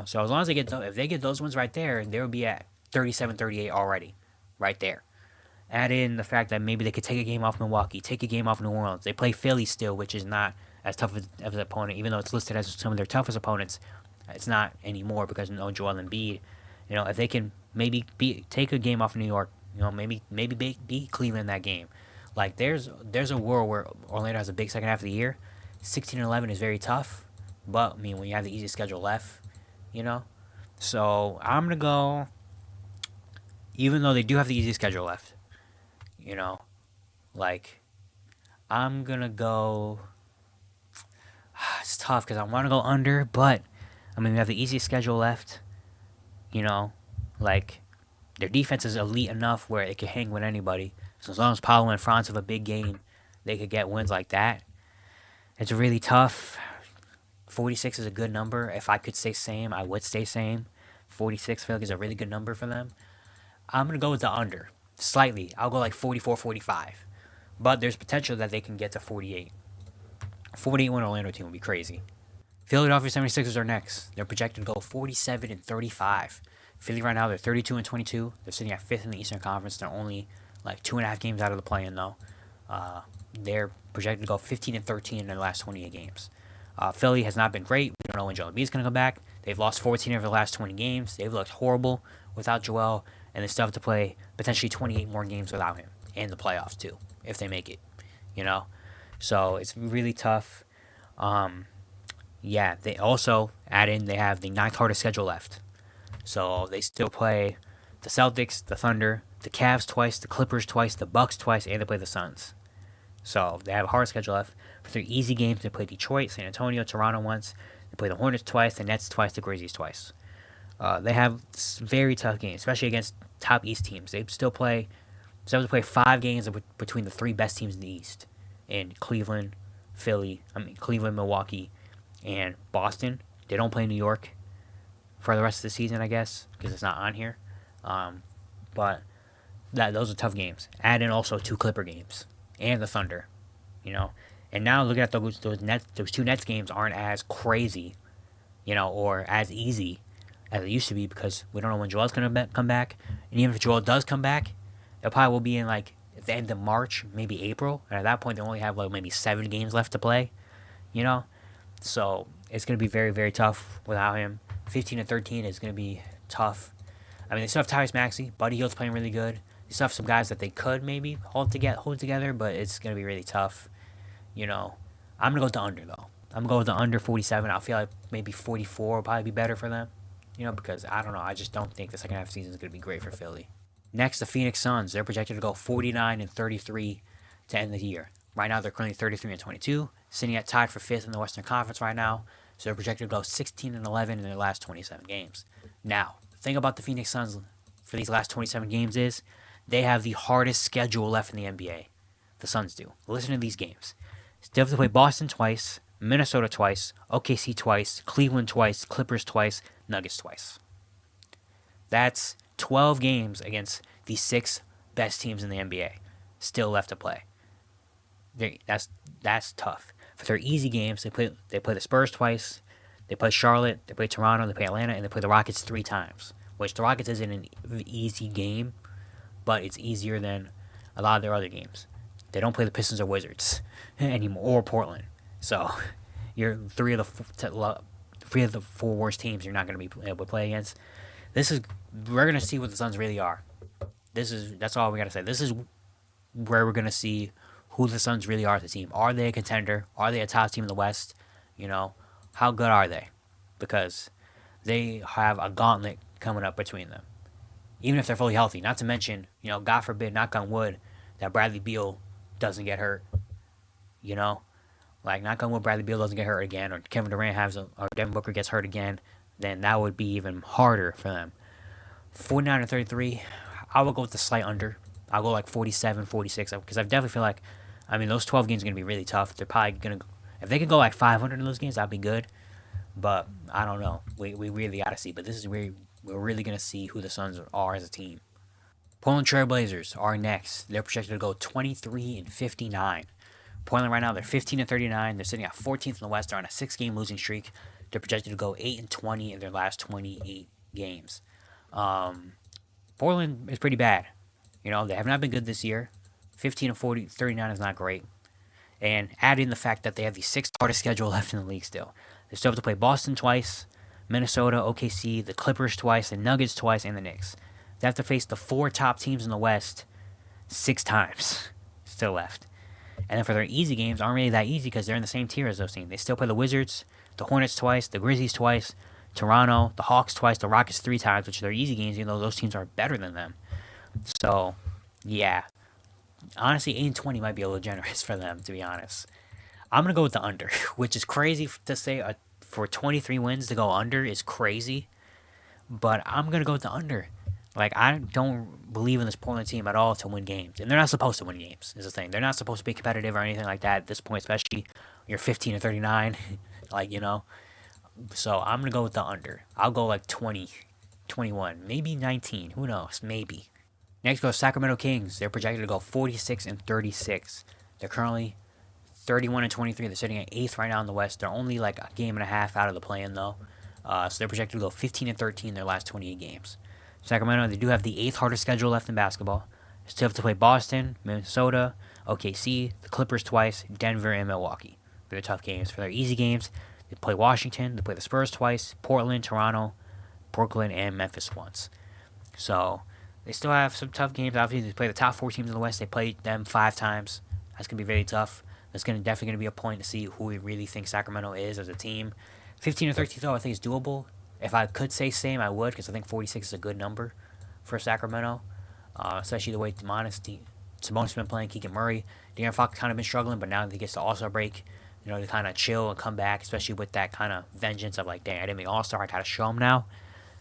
So as long as if they get those ones right there, they would be at 37-38 already, right there. Add in the fact that maybe they could take a game off Milwaukee, take a game off New Orleans. They play Philly still, which is not as tough of an opponent, even though it's listed as some of their toughest opponents. It's not anymore because no Joel Embiid. If they can maybe take a game off New York, maybe beat Cleveland in that game. Like there's a world where Orlando has a big second half of the year. 16-11 is very tough, but when you have the easiest schedule left, So I'm gonna go. Even though they do have the easiest schedule left, like I'm gonna go. It's tough because I want to go under, but we have the easiest schedule left. Like their defense is elite enough where it can hang with anybody. So as long as Paolo and Franz have a big game, they could get wins like that. It's really tough. 46 is a good number. If I could stay same, I would stay same. 46 I feel like is a really good number for them. I'm going to go with the under. Slightly. I'll go like 44, 45. But there's potential that they can get to 48. 48 win Orlando team would be crazy. Philadelphia 76ers are next. They're projected to go 47 and 35. Philly right now, they're 32 and 22. They're sitting at 5th in the Eastern Conference. They're only like 2.5 games out of the play-in, though. They're projected to go 15 and 13 in their last 28 games. Philly has not been great. We don't know when Joel Embiid is going to come back. They've lost 14 of the last 20 games. They've looked horrible without Joel, and they still have to play potentially 28 more games without him, and the playoffs too, if they make it. So it's really tough. They also add in they have the 9th hardest schedule left. So they still play the Celtics, the Thunder, the Cavs twice, the Clippers twice, the Bucks twice, and they play the Suns. So they have a hard schedule left. For their easy games, they play Detroit, San Antonio, Toronto once. They play the Hornets twice, the Nets twice, the Grizzlies twice. They have very tough games, especially against top East teams. They still have to play 5 games between the 3 best teams in the East, in Cleveland, Milwaukee, and Boston. They don't play New York for the rest of the season, I guess, because it's not on here. But those are tough games. Add in also 2 Clipper games and the Thunder, And now looking at those 2 Nets games aren't as crazy, or as easy as it used to be because we don't know when Joel's going to come back. And even if Joel does come back, it probably will be in like at the end of March, maybe April. And at that point, they only have like maybe 7 games left to play, So it's going to be very, very tough without him. 15 and 13 is going to be tough. They still have Tyrese Maxey. Buddy Hield's playing really good. They still have some guys that they could maybe hold together, but it's going to be really tough. I'm going to go with the under, though. I'm going to go with the under 47. I feel like maybe 44 will probably be better for them, because I don't know. I just don't think the second half of the season is going to be great for Philly. Next, the Phoenix Suns. They're projected to go 49 and 33 to end the year. Right now, they're currently 33 and 22, sitting at tied for 5th in the Western Conference right now. So they're projected to go 16 and 11 in their last 27 games. Now, the thing about the Phoenix Suns for these last 27 games is they have the hardest schedule left in the NBA. The Suns do. Listen to these games. They have to play Boston twice, Minnesota twice, OKC twice, Cleveland twice, Clippers twice, Nuggets twice. That's 12 games against the 6 best teams in the NBA still left to play. That's tough. For their easy games, they play the Spurs twice, they play Charlotte, they play Toronto, they play Atlanta, and they play the Rockets 3 times. which the Rockets isn't an easy game, but it's easier than a lot of their other games. They don't play the Pistons or Wizards anymore, or Portland. So you're three of the four worst teams you're not going to be able to play against. We're going to see what the Suns really are. That's all we got to say. This is where we're going to see who the Suns really are as a team. Are they a contender? Are they a top team in the West? How good are they? Because they have a gauntlet coming up between them. Even if they're fully healthy. Not to mention, God forbid, knock on wood, that Bradley Beal doesn't get hurt. Knock on wood, Bradley Beal doesn't get hurt again, or Kevin Durant or Devin Booker gets hurt again, then that would be even harder for them. 49 or 33, I will go with the slight under. I'll go like 47, 46, because I definitely feel like, those 12 games are going to be really tough. They're probably going to, if they could go like 500 in those games, that'd be good. But I don't know. We really got to see. But this is where we're really going to see who the Suns are as a team. Portland Trail Blazers are next. They're projected to go 23-59. Portland right now, they're 15-39. They're sitting at 14th in the West. They're on a 6-game losing streak. They're projected to go 8-20 in their last 28 games. Portland is pretty bad. They have not been good this year. 15-39 is not great. And add in the fact that they have the 6th hardest schedule left in the league still. They still have to play Boston twice, Minnesota, OKC, the Clippers twice, the Nuggets twice, and the Knicks. They have to face the 4 top teams in the West 6 times still left. And then for their easy games, aren't really that easy because they're in the same tier as those teams. They still play the Wizards, the Hornets twice, the Grizzlies twice, Toronto, the Hawks twice, the Rockets 3 times, which are their easy games, even though those teams are better than them. So, yeah. Honestly, 8-20 might be a little generous for them, to be honest. I'm going to go with the under, which is crazy to say. For 23 wins to go under is crazy. But I'm going to go with the under. I don't believe in this Portland team at all to win games. And they're not supposed to win games, is the thing. They're not supposed to be competitive or anything like that at this point, especially you're 15-39. So I'm going to go with the under. I'll go like 20, 21, maybe 19. Who knows? Maybe. Next goes Sacramento Kings. They're projected to go 46-36. They're currently 31-23. They're sitting at 8th right now in the West. They're only like a game and a half out of the play-in, though. So they're projected to go 15-13 in their last 28 games. Sacramento, they do have the 8th hardest schedule left in basketball. They still have to play Boston, Minnesota, OKC, the Clippers twice, Denver, and Milwaukee. They're tough games. For their easy games, they play Washington, they play the Spurs twice, Portland, Toronto, Brooklyn, and Memphis once. So they still have some tough games. Obviously, they play the top 4 teams in the West. They played them 5 times. That's going to be very tough. That's definitely going to be a point to see who we really think Sacramento is as a team. 15-13, though, I think is doable. If I could say same, I would, because I think 46 is a good number for Sacramento, especially the way Sabonis has been playing, Keegan Murray. De'Aaron Fox kind of been struggling, but now that he gets the All-Star break, to kind of chill and come back, especially with that kind of vengeance of like, dang, I didn't make All-Star, I got to show him now.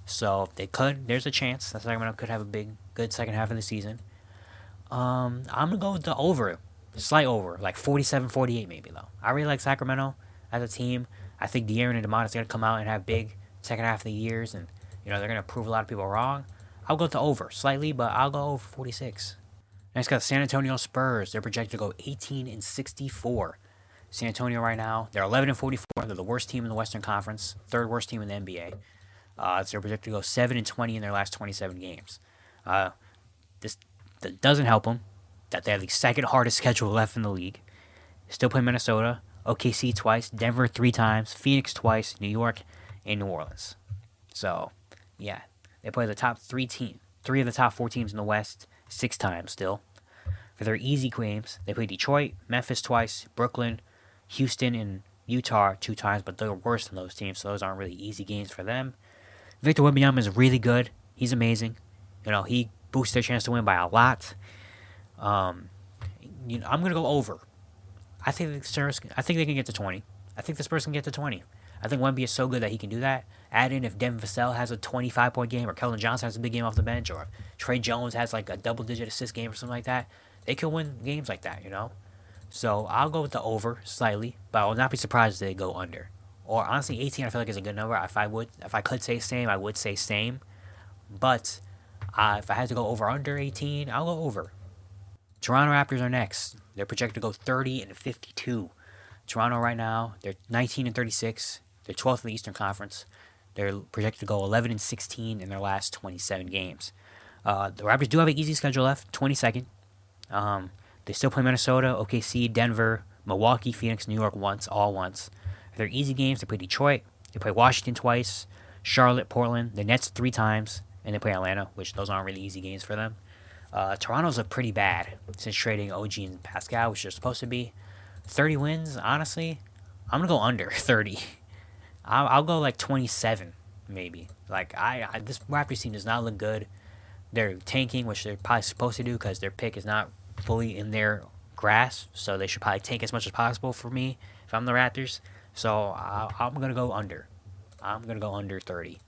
So if they could, there's a chance that Sacramento could have a good second half of the season. I'm going to go with the over, slight over, like 47-48 maybe, though. I really like Sacramento as a team. I think De'Aaron and DeMont is going to come out and have big second half of the years, and they're going to prove a lot of people wrong. I'll go to over slightly, but I'll go over 46. Next got the San Antonio Spurs. They're projected to go 18-64. San Antonio right now, they're 11-44. They're the worst team in the Western Conference, 3rd worst team in the NBA. So they're projected to go 7-20 in their last 27 games. This doesn't help them that they have the 2nd hardest schedule left in the league. Still play Minnesota, OKC twice, Denver 3 times, Phoenix twice, New York, and New Orleans. So, yeah, they play the top 3 of the top 4 teams in the West 6 times still. For their easy games, they play Detroit, Memphis twice, Brooklyn, Houston, and Utah 2 times, but they're worse than those teams, so those aren't really easy games for them. Victor Wembanyama is really good. He's amazing. He boosts their chance to win by a lot. I'm going to go over. I think they can get to 20. I think the Spurs can get to 20. I think Wemby is so good that he can do that. Add in if Devin Vassell has a 25-point game, or Keldon Johnson has a big game off the bench, or if Trey Jones has like a double-digit assist game or something like that, they can win games like that, So I'll go with the over slightly, but I will not be surprised if they go under. Or honestly, 18 I feel like is a good number. If I could say same, I would say same. But if I had to go over under 18, I'll go over. Toronto Raptors are next. They're projected to go 30-52. Toronto right now, they're 19-36. They're 12th in the Eastern Conference. They're projected to go 11-16 in their last 27 games. The Raptors do have an easy schedule left, 22nd. They still play Minnesota, OKC, Denver, Milwaukee, Phoenix, New York all once. They're easy games. They play Detroit. They play Washington twice, Charlotte, Portland, the Nets 3 times, and they play Atlanta, which those aren't really easy games for them. Toronto's look pretty bad since trading OG and Pascal, which they're supposed to be. 30 wins, honestly, I'm going to go under 30. I'll go like 27, maybe. Like, this Raptors team does not look good. They're tanking, which they're probably supposed to do because their pick is not fully in their grasp, so they should probably tank as much as possible for me if I'm the Raptors. So I'm going to go under. I'm going to go under 30.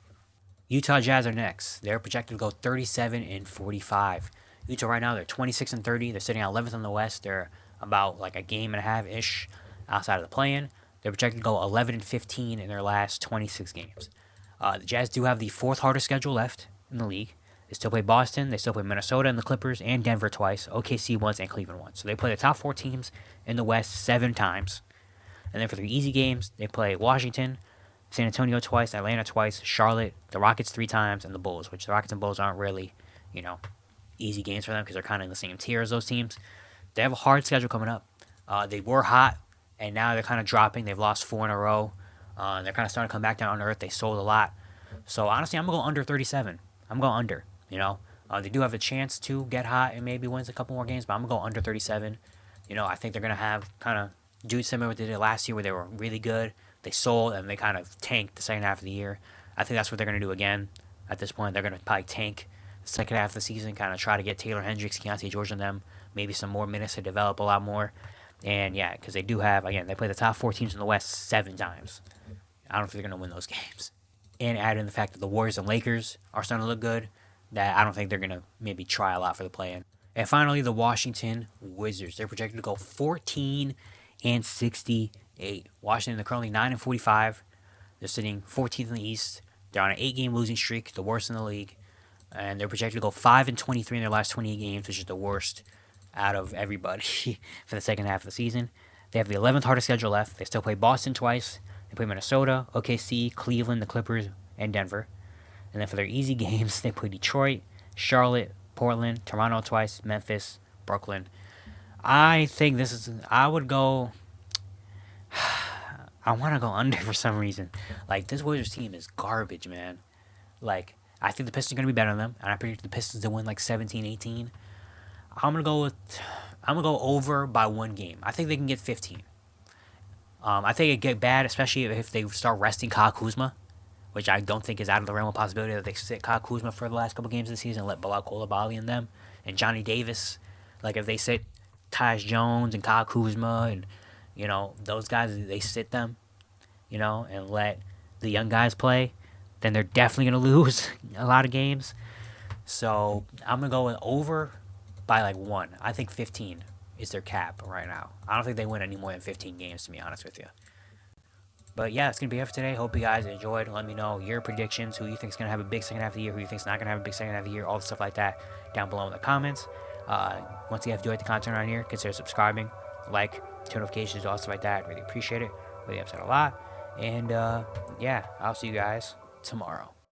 Utah Jazz are next. They're projected to go 37-45. Utah right now, they're 26-30. They're sitting at 11th in the West. They're about like a game and a half-ish outside of the play-in. They're projected to go 11-15 in their last 26 games. The Jazz do have the 4th hardest schedule left in the league. They still play Boston. They still play Minnesota and the Clippers and Denver twice, OKC once, and Cleveland once. So they play the top 4 teams in the West 7 times. And then for the easy games, they play Washington, San Antonio twice, Atlanta twice, Charlotte, the Rockets 3 times, and the Bulls, which the Rockets and Bulls aren't really, easy games for them because they're kind of in the same tier as those teams. They have a hard schedule coming up. They were hot, and now they're kind of dropping. They've lost 4 in a row. They're kind of starting to come back down to earth. They sold a lot. So, honestly, I'm going to go under 37. I'm going under, They do have a chance to get hot and maybe wins a couple more games, but I'm going to go under 37. I think they're going to have kind of do similar to what they did last year where they were really good. They sold, and they kind of tanked the second half of the year. I think that's what they're going to do again at this point. They're going to probably tank the second half of the season, kind of try to get Taylor Hendricks, Keontae George and them, maybe some more minutes to develop a lot more. And, yeah, because they do have, again, they play the top 4 teams in the West 7 times. I don't think they're going to win those games. And add in the fact that the Warriors and Lakers are starting to look good, that I don't think they're going to maybe try a lot for the play-in. And finally, the Washington Wizards. They're projected to go 14-68. Washington, they're currently 9-45. They're sitting 14th in the East. They're on an 8-game losing streak, the worst in the league. And they're projected to go 5-23 in their last 28 games, which is the worst out of everybody for the second half of the season. They have the 11th hardest schedule left. They still play Boston twice. They play Minnesota, OKC, Cleveland, the Clippers, and Denver. And then for their easy games, they play Detroit, Charlotte, Portland, Toronto twice, Memphis, Brooklyn. I think I would go... I want to go under for some reason. Like, this Wizards team is garbage, man. Like, I think the Pistons are going to be better than them, and I predict the Pistons to win like 17-18. I'm going to go over by 1 game. I think they can get 15. I think it'd get bad, especially if they start resting Kyle Kuzma, which I don't think is out of the realm of possibility that they sit Kyle Kuzma for the last couple games of the season and let Bilal Coulibaly and them and Johnny Davis. Like, if they sit Tyus Jones and Kyle Kuzma and, those guys, they sit them, and let the young guys play, then they're definitely going to lose a lot of games. So I'm going to go with over by like 1. I think 15 is their cap right now. I don't think they win any more than 15 games, to be honest with you. But yeah, it's going to be it for today. Hope you guys enjoyed. Let me know your predictions, who you think is going to have a big second half of the year, who you think is not going to have a big second half of the year, all the stuff like that down below in the comments. Once you have enjoyed the content around here, consider subscribing, like, turn notifications, all stuff like that. Really appreciate it. Really helps out a lot. And yeah, I'll see you guys tomorrow.